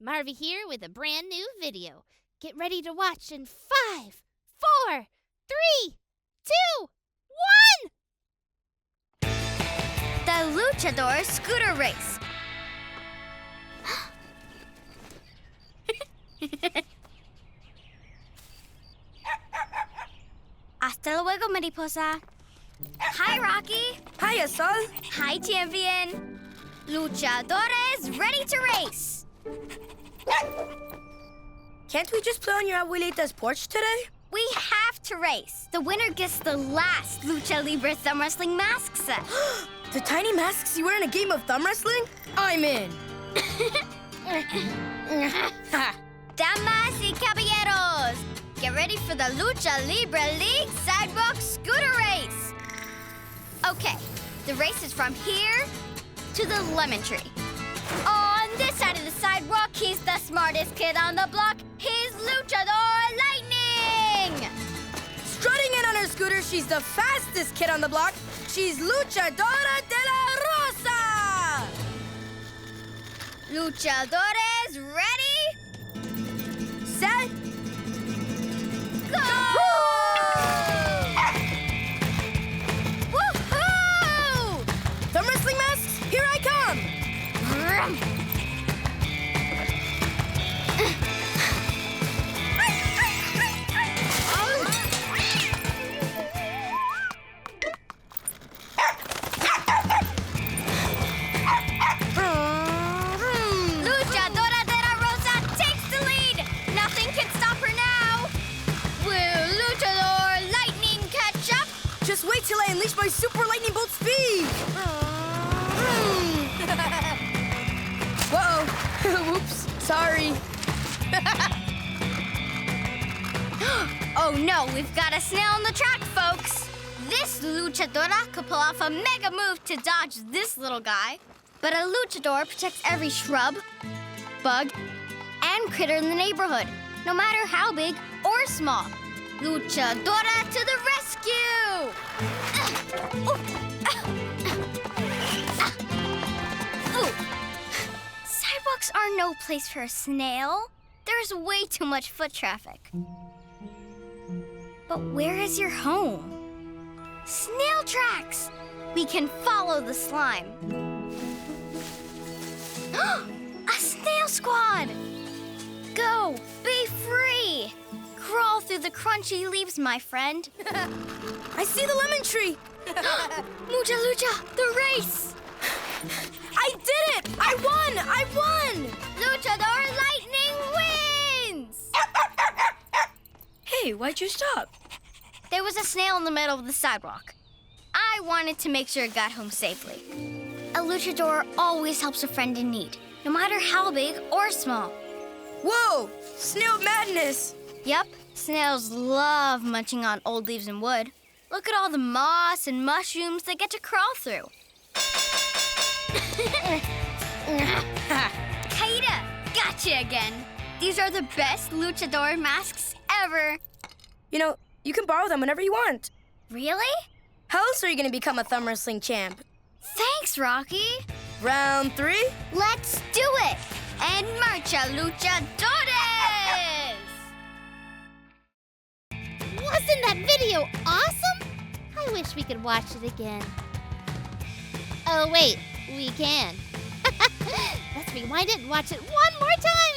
Marvy here with a brand new video. Get ready to watch in 5, 4, 3, 2, 1! The Luchador Scooter Race. Hasta luego, mariposa. Hi, Rocky. Hiya, Sol. Hi, champion. Luchadores ready to race. Can't we just play on your abuelita's porch today? We have to race. The winner gets the last Lucha Libre thumb wrestling mask set. The tiny masks you wear in a game of thumb wrestling? I'm in. Damas y caballeros, get ready for the Lucha Libre League Sidewalk Scooter Race. Okay, the race is from here to the lemon tree. On this side of the sidewalk, he's the smartest kid on the block. He's Luchador Lightning! Strutting in on her scooter, she's the fastest kid on the block. She's Luchadora de la Rosa! Luchadores ready? Set, Go! Woohoo! thumb wrestling masks, here I come! Luchadora de la Rosa takes the lead. Nothing can stop her now. Will Luchador Lightning catch up? Just wait till I unleash my super lightning bolt speed! Whoa! Whoops, sorry. Oh no, we've got a snail on the track, folks. This luchadora could pull off a mega move to dodge this little guy. But a luchador protects every shrub, bug, and critter in the neighborhood, no matter how big or small. Luchadora to the rescue! Ooh. Sidewalks are no place for a snail. There's way too much foot traffic. But where is your home? Snail tracks! We can follow the slime. A snail squad! Go! Be free! Crawl through the crunchy leaves, my friend. I see the lemon tree! Mucha Lucha, the race! I did it! I won! I won! Luchador Lightning wins! Hey, why'd you stop? There was a snail in the middle of the sidewalk. I wanted to make sure it got home safely. A luchador always helps a friend in need, no matter how big or small. Whoa! Snail madness! Yep, snails love munching on old leaves and wood. Look at all the moss and mushrooms they get to crawl through. Kaida, gotcha again. These are the best luchador masks ever. You know, you can borrow them whenever you want. Really? How else are you gonna become a thumb wrestling champ? Thanks, Rocky. Round 3? Let's do it! And marcha, luchadores! Wasn't that video awesome? I wish we could watch it again. Oh, wait, we can. Let's rewind it and watch it one more time.